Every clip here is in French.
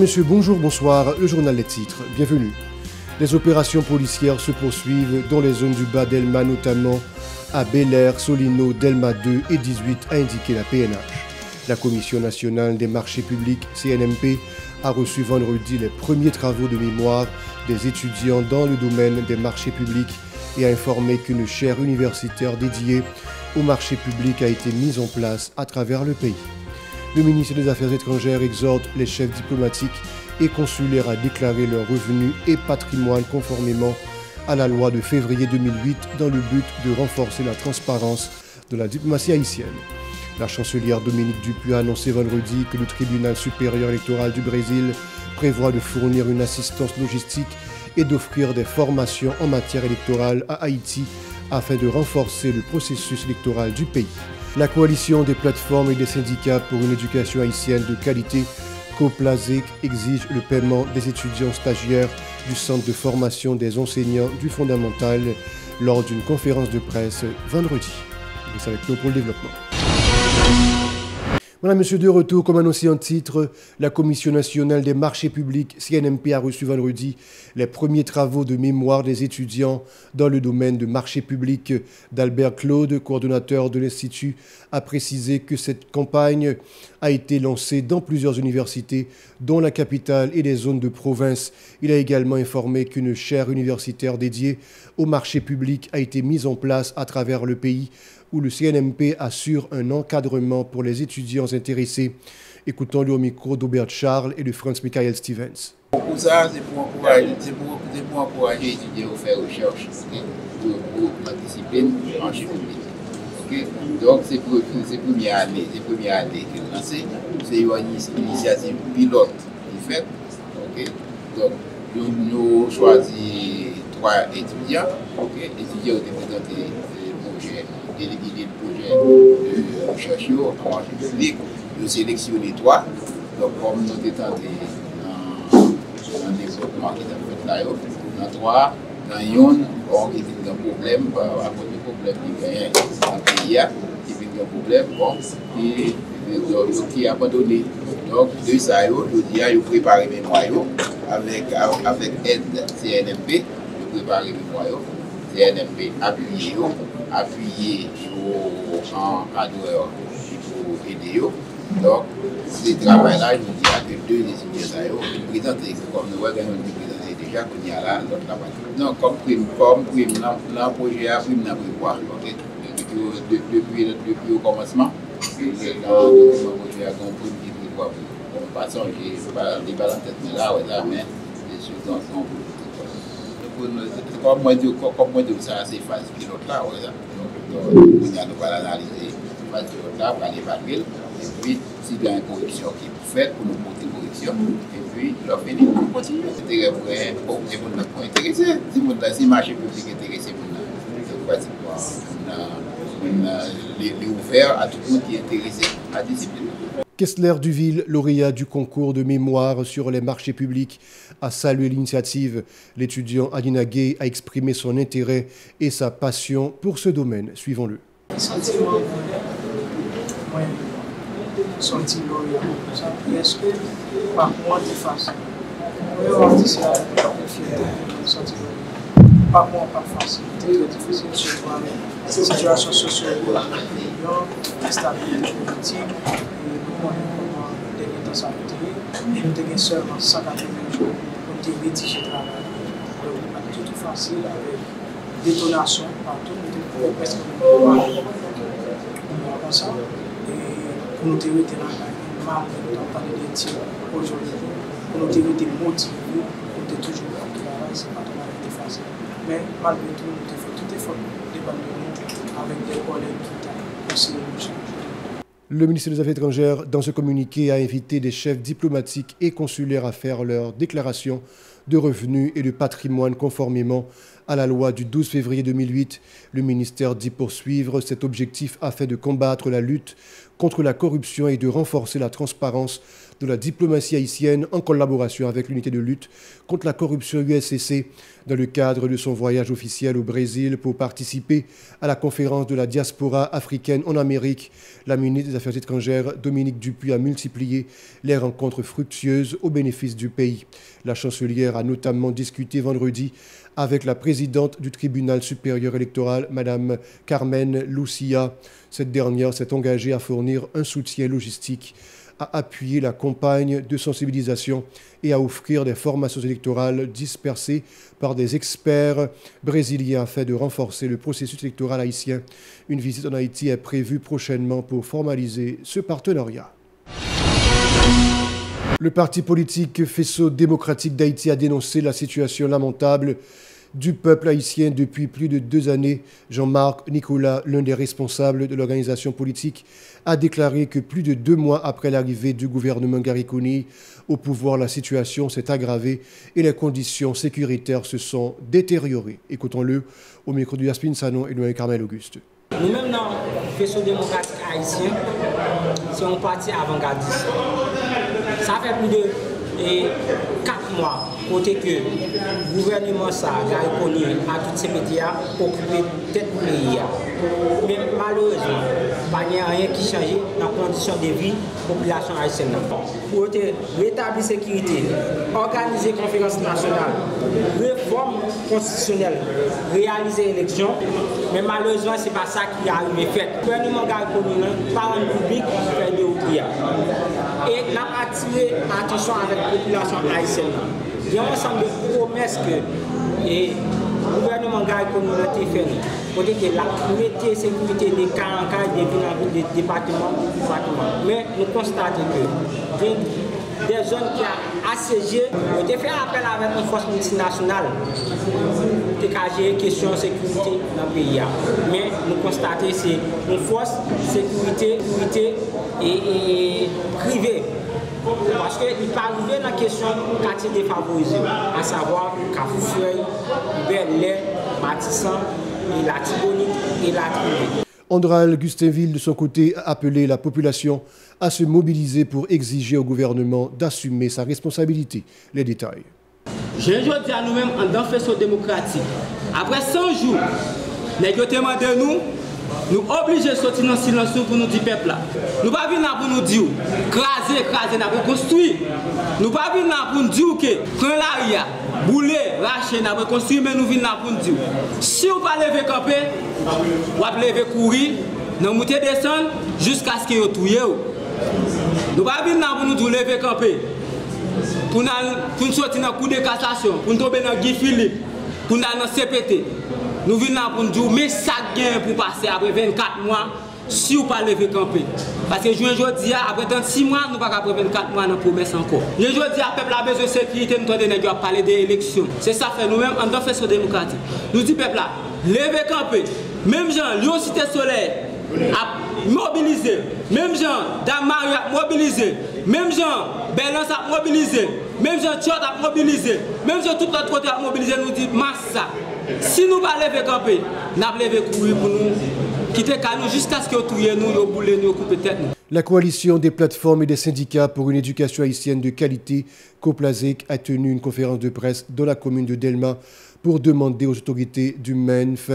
Mesdames, Messieurs, bonjour, bonsoir, le journal des titres, bienvenue. Les opérations policières se poursuivent dans les zones du bas Delma, notamment à Bel-Air, Solino, Delma 2 et 18, a indiqué la PNH. La Commission nationale des marchés publics, CNMP, a reçu vendredi les premiers travaux de mémoire des étudiants dans le domaine des marchés publics et a informé qu'une chaire universitaire dédiée aux marchés publics a été mise en place à travers le pays. Le ministre des Affaires étrangères exhorte les chefs diplomatiques et consulaires à déclarer leurs revenus et patrimoine conformément à la loi de février 2008 dans le but de renforcer la transparence de la diplomatie haïtienne. La chancelière Dominique Dupuy a annoncé vendredi que le tribunal supérieur électoral du Brésil prévoit de fournir une assistance logistique et d'offrir des formations en matière électorale à Haïti afin de renforcer le processus électoral du pays. La coalition des plateformes et des syndicats pour une éducation haïtienne de qualité, COPLASEC, exige le paiement des étudiants stagiaires du centre de formation des enseignants du fondamental lors d'une conférence de presse vendredi. C'est avec nous pour le développement. Voilà, monsieur, de retour, comme annoncé en titre, la Commission nationale des marchés publics, CNMP, a reçu vendredi les premiers travaux de mémoire des étudiants dans le domaine de marchés publics. D'Albert Claude, coordonnateur de l'Institut, a précisé que cette campagne a été lancée dans plusieurs universités, dont la capitale et des zones de province. Il a également informé qu'une chaire universitaire dédiée aux marchés publics a été mise en place à travers le pays, où le CNMP assure un encadrement pour les étudiants intéressés. Écoutons-le au micro d'Aubert Charles et de Franz Michael Stevens. Pour ça, c'est pour encourager les étudiants à faire recherche pour la discipline en marché public. Okay? Donc, c'est pour la première année qui est lancée. C'est une initiative pilote qui est faite. Okay? Donc, nous avons choisi 3 étudiants. Okay? Étudiants ont présenté le projet de recherche en marché public. Nous sélectionnons 3. Donc, comme nous étions dans le développement qui est fait là, dans 3, dans une, on a un problème, à cause du problème qui gagne dans le pays, qui a un problème, qui est abandonné. Donc, de ça, je dis, préparer mes moyens avec aide CNMP, je prépare mes moyens, CNMP appuyer en cadreur pour aider. Donc, ce travail-là, je dis que 2 étudiants présentés, comme nous voyons présenté déjà, qu'on y a là, notre travail. Non, comme prime, le projet a prime n'a prévoir. Depuis le commencement, le projet a compris qu'il prévoit. En passant, je ne pas la tête, mais là, mais les choses sont comme moi, ça, c'est phase pilote là. Donc, nous allons l'analyser, phase pilote là, pour aller évaluer. Et puis, s'il y a une correction qui est faite, pour nous porter correction. Et puis, leur finir, on continue. C'est vrai, pour les gens qui sont intéressés. Si le marché public est intéressé, on est ouvert à tout le monde qui est intéressé à la discipline. Kessler Duville, lauréat du concours de mémoire sur les marchés publics, a salué l'initiative. L'étudiant Adina Gay a exprimé son intérêt et sa passion pour ce domaine. Suivons-le. Sentiment, moi, sorti lauréat. Ça presque par moi de facile. Moi, je dis ça, fierté de sortir lauréat. Par moi, pas facile. Très difficile, surtout avec la situation socio-économique, l'instabilité politique. Et nous avons seulement 180 jours pour rédiger le travail. Donc, ce n'est pas du tout facile avec détonation partout. Nous avons presque comme ça. Et pour nous aider dans la nous avons parlé de tirs aujourd'hui. Pour nous aider motivés, nous avons toujours fait le travail. Ce n'est pas tout facile. Mais malgré tout, nous avons fait tout effort dépend de nous avec des collègues qui ont conseillé nous changer. Le ministre des Affaires étrangères, dans ce communiqué, a invité des chefs diplomatiques et consulaires à faire leur déclaration de revenus et de patrimoine conformément à la loi du 12 février 2008. Le ministère dit poursuivre cet objectif afin de combattre la lutte contre la corruption et de renforcer la transparence de la diplomatie haïtienne en collaboration avec l'unité de lutte contre la corruption USCC dans le cadre de son voyage officiel au Brésil pour participer à la conférence de la diaspora africaine en Amérique. La ministre des Affaires étrangères, Dominique Dupuis, a multiplié les rencontres fructueuses au bénéfice du pays. La chancelière a notamment discuté vendredi avec la présidente du tribunal supérieur électoral, Mme Carmen Lucia. Cette dernière s'est engagée à fournir un soutien logistique, à appuyer la campagne de sensibilisation et à offrir des formations électorales dispersées par des experts brésiliens afin de renforcer le processus électoral haïtien. Une visite en Haïti est prévue prochainement pour formaliser ce partenariat. Le parti politique Faisceau démocratique d'Haïti a dénoncé la situation lamentable du peuple haïtien depuis plus de 2 années. Jean-Marc Nicolas, l'un des responsables de l'organisation politique, a déclaré que plus de 2 mois après l'arrivée du gouvernement Gariconi au pouvoir, la situation s'est aggravée et les conditions sécuritaires se sont détériorées. Écoutons-le au micro de Yaspine Sanon et de Carmel Auguste. Nous-mêmes, dans le Faisceau démocratique haïtien, c'est un parti avant-gardiste. Ça fait plus de 4 mois côté que le gouvernement Gariconi a tous ces médias occupé tête du pays. Mais malheureusement, il n'y a rien qui change dans les conditions de vie de la population haïtienne. Pour rétablir la sécurité, organiser la conférence nationale, réforme constitutionnelle, réaliser l'élection, mais malheureusement, ce n'est pas ça qui est arrivé fait. Le gouvernement Gariconi, par un public, fait des prières. Et n'a attiré l'attention avec la population haïtienne. Il y a un ensemble de promesses que le gouvernement Gariconi a fait. Pour dire que la sécurité des 40 cas des villes des départements. Mais nous constatons que des zones qui ont assiégé, ont fait appel avec une force multinationale pour gérer la question de sécurité dans le pays. Mais nous constatons que c'est une force sécurité et privée. Parce qu'il peut arriver dans la question du quartier défavorisé, à savoir Cafoufeuille, Bel-Air, Matissan, et la Tibonite et la Trinité. Andral Gustinville, de son côté, a appelé la population à se mobiliser pour exiger au gouvernement d'assumer sa responsabilité. Les détails. Je dis à nous-mêmes, en dans Faisceau démocratique, après 100 jours, nous demandons de nous obligés de sortir dans le silence pour nous dire peuple là. Nous ne venons pas pour nous dire craser, nous reconstruire. Nous ne venons pas pour nous dire que quand l'aria, bouler, racher, nous reconstruire, mais nous venons pour nous dire si vous ne pouvez pas lever camper, vous pouvez lever courir, nous monter descendre jusqu'à ce que vous touillez. Nous ne venons pas pour nous dire lever camper. Pour nous sortir dans le coup de cassation, pour nous tomber dans Guy Philippe, pour nous aller dans CPT. Nous venons pour nous dire, mais ça gagne pour passer après 24 mois si vous ne pouvez pas lever camper. Parce que je dis, après 36 mois, nous ne pouvons pas après 24 mois dans la promesse encore. Je dis, le peuple a besoin de sécurité, nous devons parler d'élections. C'est ça fait nous-mêmes en tant Faisceau démocratique. Nous disons, peuple, lever camper. Même gens, Lyon Cité Soleil a mobilisé. Même gens, Damari a mobilisé. Même gens, Belance a mobilisé. Même gens, Tchot a mobilisé. Même gens, tout l'autre côté a mobilisé. Nous disons, massa. Si nous ne pouvons pas lever camper, nous devons lever courir pour nous quitter nous jusqu'à ce que nous touillions, nous boulons, nous coupons tête. La coalition des plateformes et des syndicats pour une éducation haïtienne de qualité, COPLASEC, a tenu une conférence de presse dans la commune de Delma pour demander aux autorités du MENF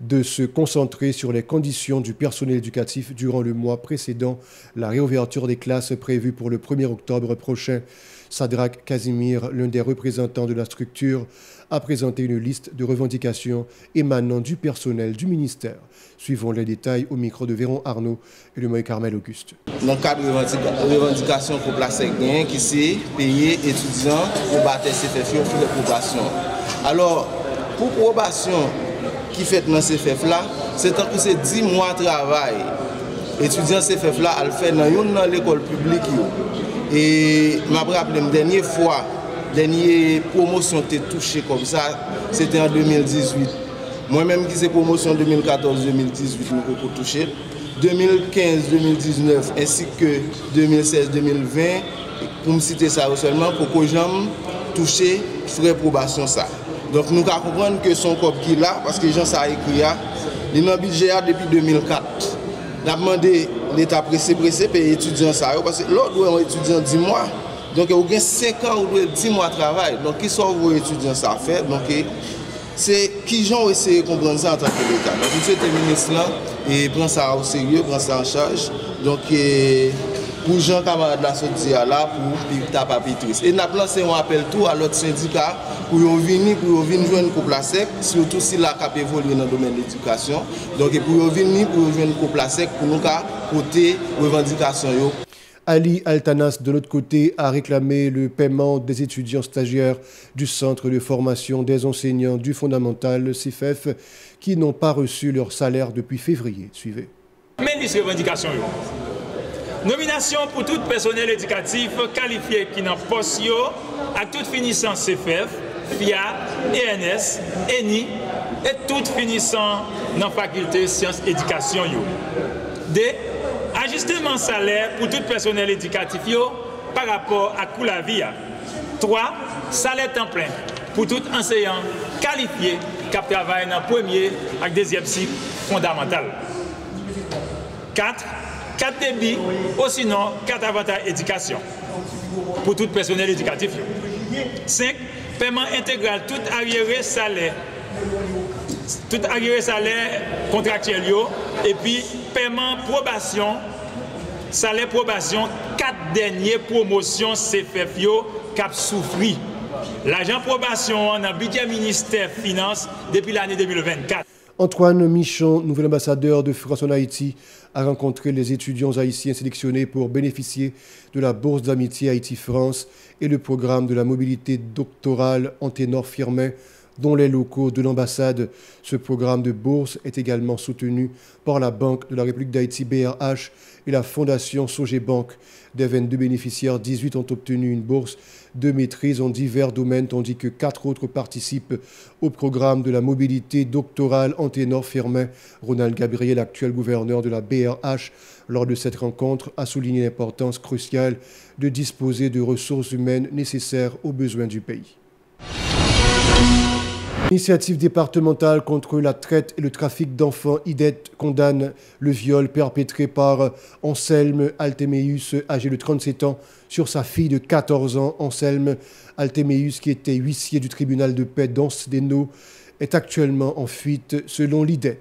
de se concentrer sur les conditions du personnel éducatif durant le mois précédant la réouverture des classes prévues pour le 1er octobre prochain. Sadrak Casimir, l'un des représentants de la structure, a présenté une liste de revendications émanant du personnel du ministère. Suivons les détails au micro de Véron Arnaud et de Moïse Carmel Auguste. Dans le cadre de revendication pour placer gain qui c'est payer étudiants pour battre CFF pour les probations. Alors, pour probation qui fait dans CFF là, c'est tant que c'est 10 mois de travail. Étudiants CFF là, elle fait dans l'école publique. Et je me rappelle, la dernière fois, la dernière promotion était touchée comme ça, c'était en 2018. Moi-même qui c'est promotion 2014-2018, nous avons touché. 2015-2019 ainsi que 2016-2020, pour me citer ça seulement, pour que j'aime toucher frais probation ça. Donc nous comprenons que son corps qui est là, parce que les gens ça écrit, il a un budget depuis 2004. On a demandé l'État pressé payer étudiants ça, parce que l'autre doit un étudiant 10 mois. Donc il y a 5 ans ou 10 mois de travail. Donc qui sont vos étudiants ça fait. Donc c'est qui gens essayer de comprendre ça en tant que l'État. Donc monsieur le ministre là, et prend ça au sérieux, prend ça en charge. Donc pour Jean camarade la sortie là pour taper papitrice. Et nous avons lancé un appel tout à l'autre syndicat pour venir jouer une couple à sec, surtout si la cap évolue dans le domaine de l'éducation. Donc pour venir pour jouer une couple à sec pour nous porter revendication yo. Ali Altanas, de l'autre côté, a réclamé le paiement des étudiants stagiaires du Centre de formation des enseignants du fondamental, le CIFEF, qui n'ont pas reçu leur salaire depuis février. Suivez. Mais les revendications. Nomination pour tout personnel éducatif qualifié qui n'a pas à toute finissant CFF, FIA, ENS, ENI et tout finissant dans la faculté sciences éducation. D. Ajustement salaire pour tout personnel éducatif par rapport à coût la vie. 3. Salaire temps plein pour tout enseignant qualifié qui travaille dans le premier et deuxième cycle fondamental. 4. 4 débits ou sinon 4 avantages éducation pour tout personnel éducatif. 5. Paiement intégral tout arriéré salaire contractuel et puis paiement probation, salaire probation, 4 dernières promotions CFF qui a souffert. L'agent probation dans le budget ministère Finances depuis l'année 2024. Antoine Michon, nouvel ambassadeur de France en Haïti, a rencontré les étudiants haïtiens sélectionnés pour bénéficier de la bourse d'amitié Haïti-France et le programme de la mobilité doctorale Anténor Firmin, dont les locaux de l'ambassade. Ce programme de bourse est également soutenu par la Banque de la République d'Haïti BRH et la Fondation Sogebank. Des 22 bénéficiaires, 18 ont obtenu une bourse de maîtrise en divers domaines, tandis que 4 autres participent au programme de la mobilité doctorale Anténor Firmin. Ronald Gabriel, actuel gouverneur de la BRH, lors de cette rencontre, a souligné l'importance cruciale de disposer de ressources humaines nécessaires aux besoins du pays. L'initiative départementale contre la traite et le trafic d'enfants, IDET, condamne le viol perpétré par Anselme Altemeus, âgé de 37 ans, sur sa fille de 14 ans. Anselme Altemeus, qui était huissier du tribunal de paix d'Anse-des-Naux, est actuellement en fuite selon l'IDET.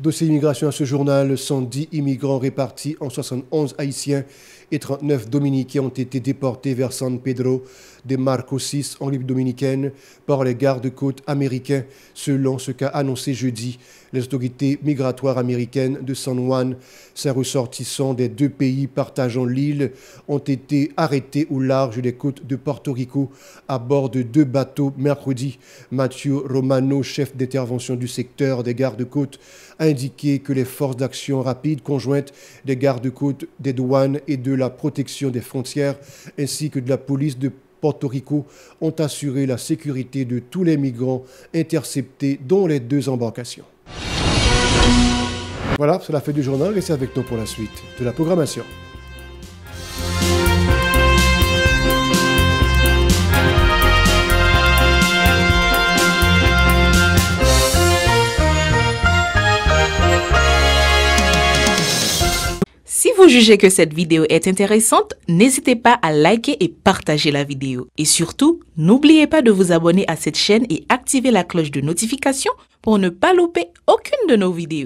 Dossier immigration à ce journal, 110 immigrants répartis en 71 haïtiens et 39 dominicains ont été déportés vers San Pedro de Marcosis en République dominicaine par les gardes-côtes américains, selon ce qu'a annoncé jeudi les autorités migratoires américaines de San Juan. Ces ressortissants des 2 pays partageant l'île ont été arrêtés au large des côtes de Porto Rico à bord de 2 bateaux mercredi. Mathieu Romano, chef d'intervention du secteur des gardes-côtes, a indiqué que les forces d'action rapide conjointes des gardes-côtes, des douanes et de la protection des frontières, ainsi que de la police de Porto Rico, ont assuré la sécurité de tous les migrants interceptés dans les 2 embarcations. Voilà, c'est la fin du journal. Restez avec nous pour la suite de la programmation. Si vous jugez que cette vidéo est intéressante, n'hésitez pas à liker et partager la vidéo. Et surtout, n'oubliez pas de vous abonner à cette chaîne et activer la cloche de notification pour ne pas louper aucune de nos vidéos.